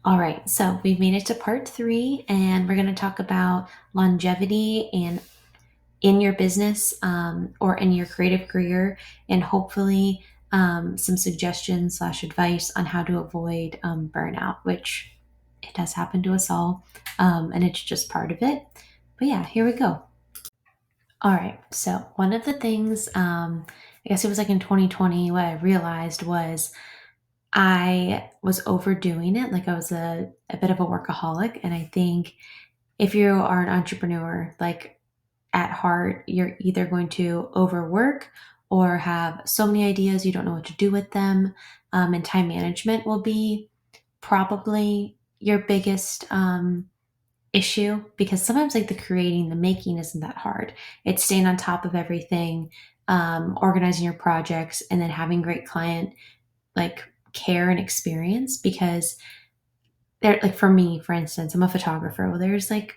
All right, so we've made it to part three, and we're going to talk about longevity and in your business or in your creative career, and hopefully some suggestions slash advice on how to avoid burnout, which it does happen to us all, and it's just part of it. But yeah, here we go. All right, so one of the things, I guess it was like in 2020, what I realized was I was overdoing it. Like I was a bit of a workaholic. And I think if you are an entrepreneur, like at heart, you're either going to overwork or have so many ideas you don't know what to do with them. And time management will be probably your biggest issue because sometimes like the creating, the making isn't that hard. It's staying on top of everything, organizing your projects, and then having great client like care and experience because there like for me for instance I'm a photographer. Well, there's like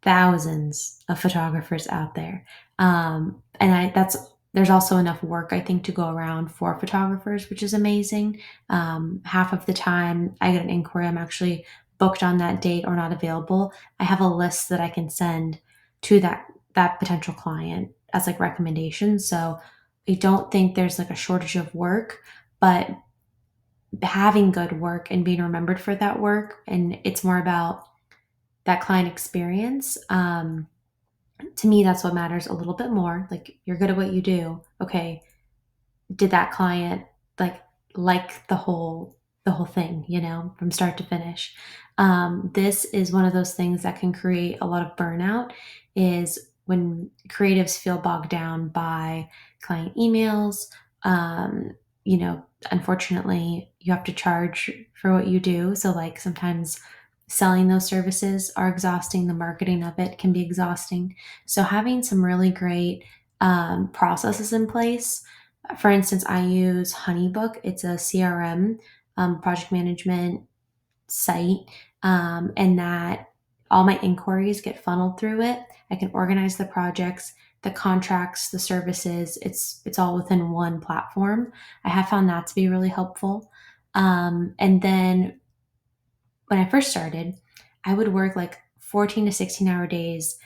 thousands of photographers out there, and I that's there's also enough work I think to go around for photographers, which is amazing. Half of the time I get an inquiry I'm actually booked on that date or not available, I have a list that I can send to that potential client as like recommendations. So I don't think there's like a shortage of work, but having good work and being remembered for that work, and it's more about that client experience. To me that's what matters a little bit more. Like you're good at what you do, okay, did that client like the whole thing, from start to finish. This is one of those things that can create a lot of burnout, is when creatives feel bogged down by client emails. Unfortunately you have to charge for what you do, so like sometimes selling those services are exhausting, the marketing of it can be exhausting. So having some really great processes in place. For instance, I use Honeybook. It's a CRM, project management site, and that all my inquiries get funneled through it. I can organize the projects, the contracts, the services. It's all within one platform. I have found that to be really helpful. And then when I first started, I would work like 14 to 16-hour days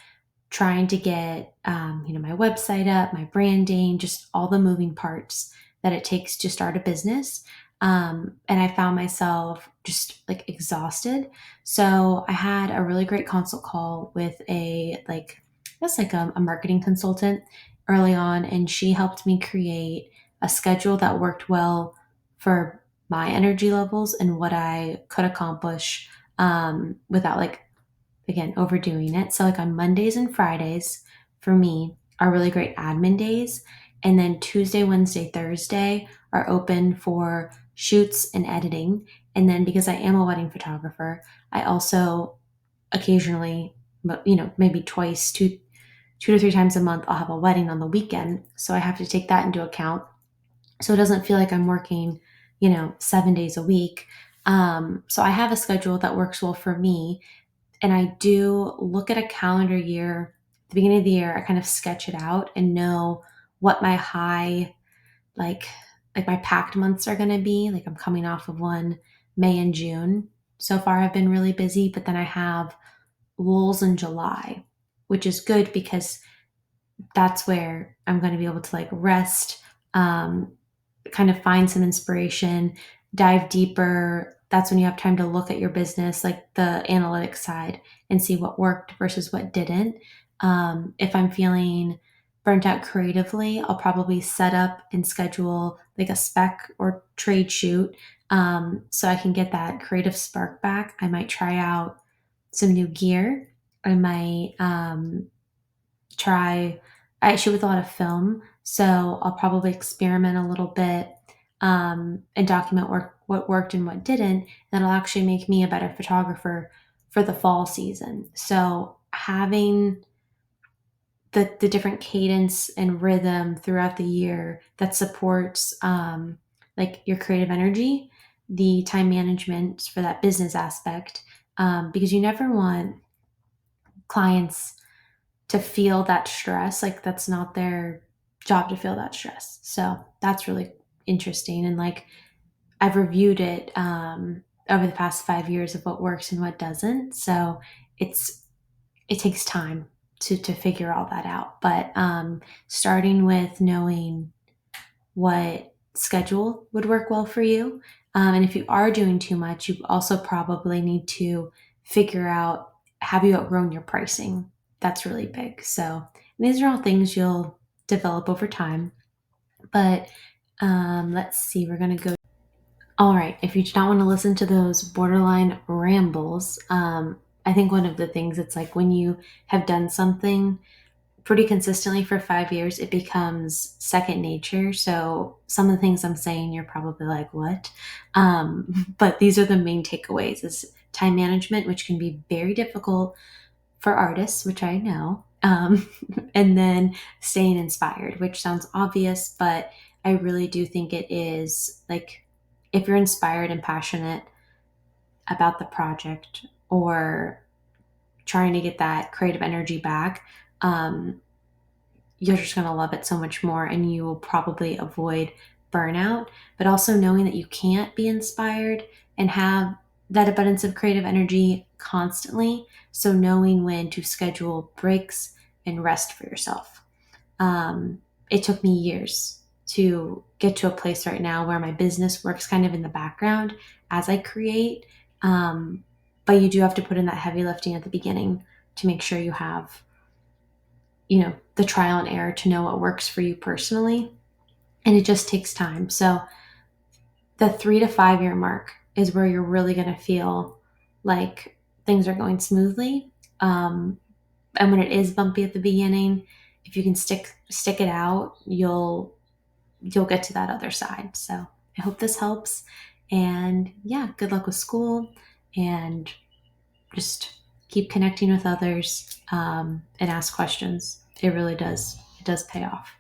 trying to get my website up, my branding, just all the moving parts that it takes to start a business. And I found myself just like exhausted. So I had a really great consult call with a marketing consultant early on, and she helped me create a schedule that worked well for my energy levels and what I could accomplish without like again overdoing it. So like on Mondays and Fridays for me are really great admin days, and then Tuesday, Wednesday, Thursday are open for shoots and editing. And then because I am a wedding photographer, I also occasionally, but maybe twice, two to three times a month, I'll have a wedding on the weekend. So I have to take that into account. So it doesn't feel like I'm working, 7 days a week. So I have a schedule that works well for me, and I do look at a calendar year. At the beginning of the year, I kind of sketch it out and know what my high, like like my packed months are going to be. Like I'm coming off of one, May and June. So far, I've been really busy, but then I have lulls in July, which is good because that's where I'm going to be able to like rest, um, kind of find some inspiration, dive deeper. That's when you have time to look at your business, like the analytics side, and see what worked versus what didn't. If I'm feeling burnt out creatively, I'll probably set up and schedule like a spec or trade shoot, so I can get that creative spark back. I might try out some new gear. I might try I shoot with a lot of film, so I'll probably experiment a little bit, and document what worked and what didn't. That'll actually make me a better photographer for the fall season. So having the different cadence and rhythm throughout the year that supports like your creative energy, the time management for that business aspect, because you never want clients to feel that stress. Like that's not their job to feel that stress. So that's really interesting. And like I've reviewed it over the past 5 years of what works and what doesn't. So it's it takes time to figure all that out. But starting with knowing what schedule would work well for you. And if you are doing too much, you also probably need to figure out, have you outgrown your pricing? That's really big. So these are all things you'll develop over time. But let's see, we're going to go. All right. If you do not want to listen to those borderline rambles, I think one of the things, it's like when you have done something pretty consistently for 5 years, it becomes second nature. So some of the things I'm saying, you're probably like, what? But these are the main takeaways: is time management, which can be very difficult for artists, which I know. And then staying inspired, which sounds obvious, but I really do think it is. Like, if you're inspired and passionate about the project, or trying to get that creative energy back, um, you're just going to love it so much more, and you will probably avoid burnout. But also knowing that you can't be inspired and have that abundance of creative energy constantly. So knowing when to schedule breaks and rest for yourself. It took me years to get to a place right now where my business works kind of in the background as I create. But you do have to put in that heavy lifting at the beginning to make sure you have, the trial and error to know what works for you personally. And it just takes time. So the 3 to 5 year mark is where you're really going to feel like things are going smoothly. And when it is bumpy at the beginning, if you can stick it out, you'll get to that other side. So I hope this helps. And yeah, good luck with school, and just keep connecting with others, and ask questions. It really does. It does pay off.